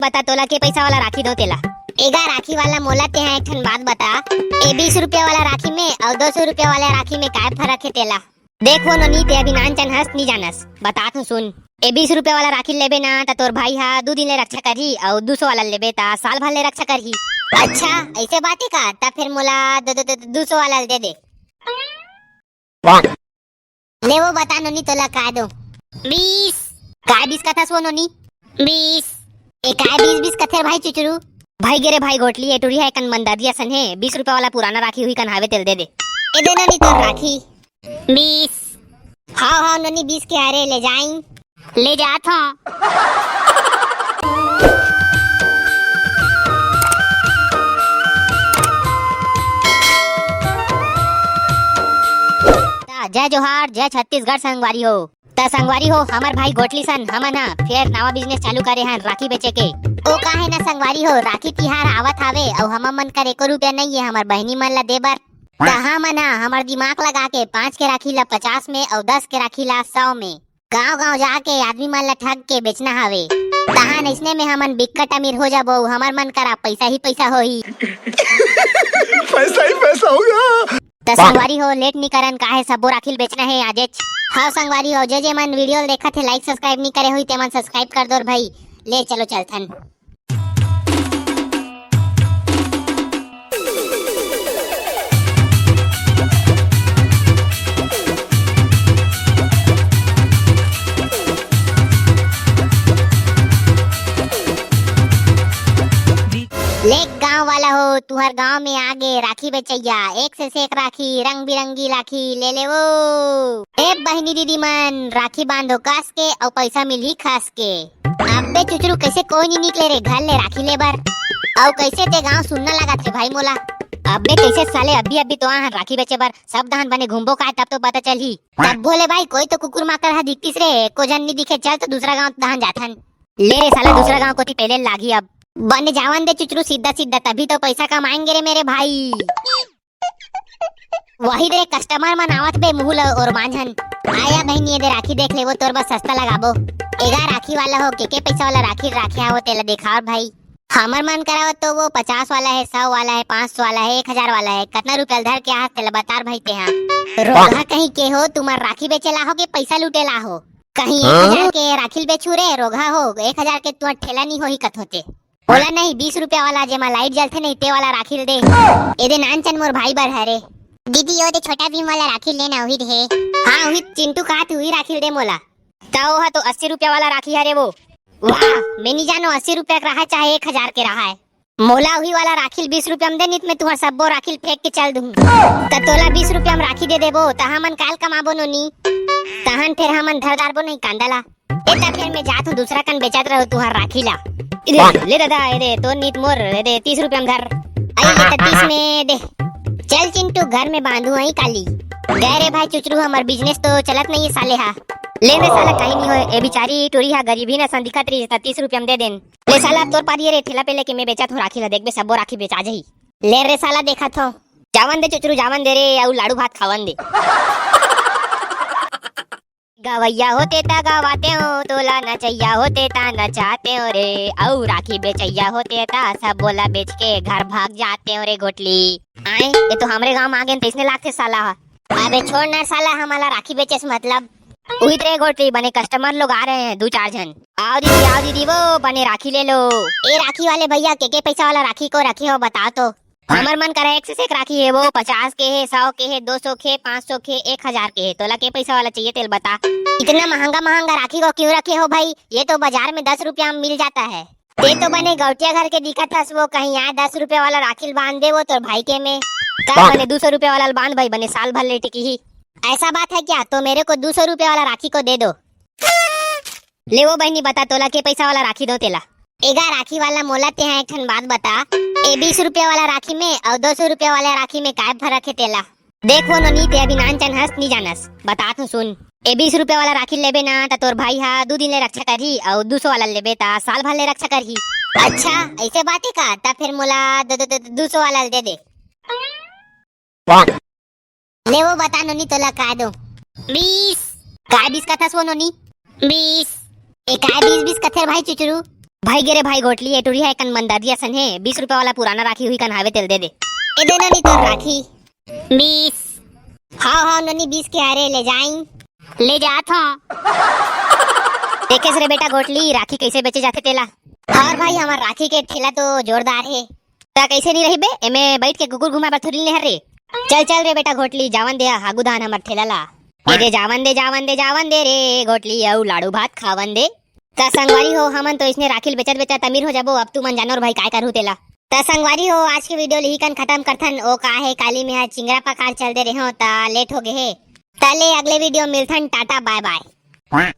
बता तोला के पैसा वाला राखी दो तेला। एगा राखी वाला मोला ते हैं एक ठन बात बता, ए 20 रुपया वाला राखी में और 200 रुपया वाला राखी में काय फर्क है तेला? देखो ननी ते अभी नान चन हंस नहीं जानस, बता तू सुन। ए 20 रुपया वाला राखी लेबे ना त तोर भाई हा 2 दिन ले रक्षा करही और 200 वाला लेबे ता साल भर ले रक्षा करही। अच्छा ऐसे बात है का? ता फिर मोला 200 वाला दे दे। ले वो बता ननी तोला काय दो? 20 काय 20 का था सो ननी 20 ए काय 20 कथे भाई चुचरू भाई गेरे भाई गोटली ए टुरी है कन मंदादिया सन है 20 रुपया वाला पुराना राखी हुई कन हावे तेल दे दे। ए दे ननी तो राखी 20 हाँ ननी 20 के हारे ले जाई ले जात हूँ। जय जोहार जय छत्तीसगढ़ संगवारी हो। ता संगवारी हो हमार भाई गोटली सन हमन हा फिर नवा बिजनेस चालू करे हन राखी बेचे के। ओ काहे ना संगवारी हो राखी तिहार आवत हावे और हम मन कर 1 रुपया नहीं है हमार बहनी मन ला देबर। तहा मन हा हमार दिमाग लगा के 5 के राखी ला 50 में और 10 के राखी ला 100 में गांव जाके आदमी मन ला ठग के बेचना हावे। तहा नइसने में हमन बिकट अमीर हो जाबो हमार मन करा पैसा ही पैसा होही। पैसा ही पैसा होगा। तो संगवारी हो लेट नहीं करन काहे सबो राखिल बेचना है आजेच। हाँ संगवारी हो जे मन वीडियो देखा थे लाइक सब्सक्राइब नहीं करे हुई ते मन सब्सक्राइब कर दो भाई। ले चलो चलथन। लेक गांव वाला हो तुहर गांव में आगे राखी बेचैया एक से एक राखी रंग बिरंगी राखी ले ले वो। ए बहनी दीदी मन राखी बांधो कास के और पैसा मिली खास के। अबे चुचरू कैसे कोई नहीं निकले रे घर ले राखी ले बर और कैसे ते गांव सुनना लगा थे भाई मोला। अबे कैसे साले अभी तो आहा राखी बेचे बर सब दहन बने घूमबो का तब तो पता चली। तब बोले भाई कोई तो कुकुर माकर हा दिखतीस रे को जन नहीं दिखे चल तो दूसरा गाँव दहन जाथन। ले रे साला दूसरा गाँव को पहले लागी अब बने जावन दे चुचरू सीधा सीधा तभी तो पैसा कमाएंगे रे मेरे भाई। वही दे कस्टमर मन आवत बे मुहुल और मांझन आया बहनी दे राखी देख ले वो तोर बस सस्ता लगाबो। एगा राखी वाला हो के पैसा वाला राखी राखिया हो तेला देखा और भाई हमर मन करावत तो वो 50 वाला है 100 वाला है 500 वाला है 1000 वाला है कितना रुपया धर के हाथ तेला बता भाई ते हां रोगा कहीं के हो तुम्हार राखी बेचेला हो के पैसा लूटेला हो कहीं 1000 के राखी बेचू रे रोगा हो 1000 के तुम ठेला नहीं हो ही कत होते बोला नहीं 20 रुपया वाला जेमा लाइट जलते नहीं ते वाला राखी दे। एदे नानचन मोर भाई बर हरे दीदी यो दे छोटा भीम वाला राखी लेना हुई रे। हाँ हुई चिंटू काट हुई राखी दे मोला ताओ हा तो 80 रुपया वाला राखी हरे वो। वाह मैं नहीं जानो 80 रुपया का रहा चाहे 1000 के रहा है मोला हुई वाला राखी 20 रुपया में दे नित में तुम्हार सबो राखी फेंक के चल दूं त तोला 20 रुपया में राखी दे देबो तहा मन काल कमाबो नोनी तहन फिर हमन धरदार बो नहीं कांदला एता फिर मैं जात हूं दूसरा कन बेचत रहो तुहार राखी ला। ले दादा दे तो नीत मोर दे 30 रुपया में धर आई ले 30 में दे चल चिंटू घर में बांधू आई काली गए रे भाई चुचरू हमार बिजनेस तो चलत नहीं है साले हा। ले रे साला कहीं नहीं हो ए बिचारी टोरी हा गरीबी ना सन दिखत रही 30 रुपया में दे देन। ले साला तोर पारी रे ठेला पे लेके मैं बेचत हूं राखी ला देख बे सबो राखी बेचा जही। ले रे साला देखत हो जावन दे चुचरू जावन दे रे और लाडू भात खावन दे। गवैया होते ता गवाते हो तोला नचैया होते ता नचाते हो रे और राखी बेचैया होते ता सब बोला बेच के घर भाग जाते हो रे गोटली। आए ये तो हमरे गांव में आ गए तो इसने लाख से साला अबे छोड़ ना साला हमारा राखी बेचे से मतलब उही रे गोटली बने कस्टमर लोग आ रहे हैं 2-4 जन आओ दीदी वो बने राखी ले लो। ए राखी वाले भैया के पैसा वाला राखी को रखे हो बताओ तो हमर मन करे एक से एक राखी है वो 50 के है 100 के है 200 के 500 के 1000 के है तोला के पैसा वाला चाहिए तेल बता। इतना महंगा राखी को क्यों रखे हो भाई ये तो बाजार में 10 रुपया में मिल जाता है। ये तो बने गौटिया घर के दिखा था वो कहीं यहाँ 10 रुपया वाला राखी बांध दे वो तो भाई के में क्या बने 200 रुपया वाला बांध भाई बने साल भर ले टिकी ही ऐसा बात है क्या? तो मेरे को 200 रुपया वाला राखी को दे दो। ले वो बहनी बता तोला के पैसा वाला राखी दो तेला। एगा राखी वाला मोला ते हैं एक ठन बात बता ए 20 रुपया वाला राखी में और 200 रुपया वाला राखी में काय फर्क है तेला? देखो ननी ते अभी नान चन हंस नहीं जानस बता तू सुन। ए 20 रुपया वाला राखी लेबे ना त तोर भाई हा 2 दिन ले रक्षा करही और 200 वाला लेबे ता साल भर ले रक्षा करही। अच्छा ऐसे बात है का? ता फिर मोला 200 वाला दे दे। ले वो बता नोनी तोला काय दो? 20 काय 20 का था सो नोनी 20 ए काय 20 कथे भाई चुचरू भाई गे रे भाई गोटली ये टुरी है कन मंदारिया सन है 20 रुपए वाला पुराना राखी हुई कन हावे तेल दे दे ए देना नहीं तो राखी 20 हाँ हाँ ननी 20 के अरे ले जाई ले जात हूँ देखे रे बेटा गोटली राखी कैसे बेचे जाते तेला और भाई हमार राखी के ठेला तो जोरदार है ता कैसे नहीं रही बे एमे बैठ के कुकुर घुमा बथुरिल ने हरे चल चल रे बेटा गोटली जावन दे हागुदान हमार ठेला ला ए दे जावन दे रे गोटली औ लाड़ू भात खावन दे ता संगवारी हो हमन तो इसने राखिल बेचत बेचत अमीर हो जाबो अब तू मन जानोर भाई काय करू तेला ता संगवारी हो आज की वीडियो लिही कन खत्म करथन ओ का है काली में चिंगरा पकार चल दे रहे हो ता लेट हो गए है तले अगले वीडियो मिलथन टाटा बाय बाय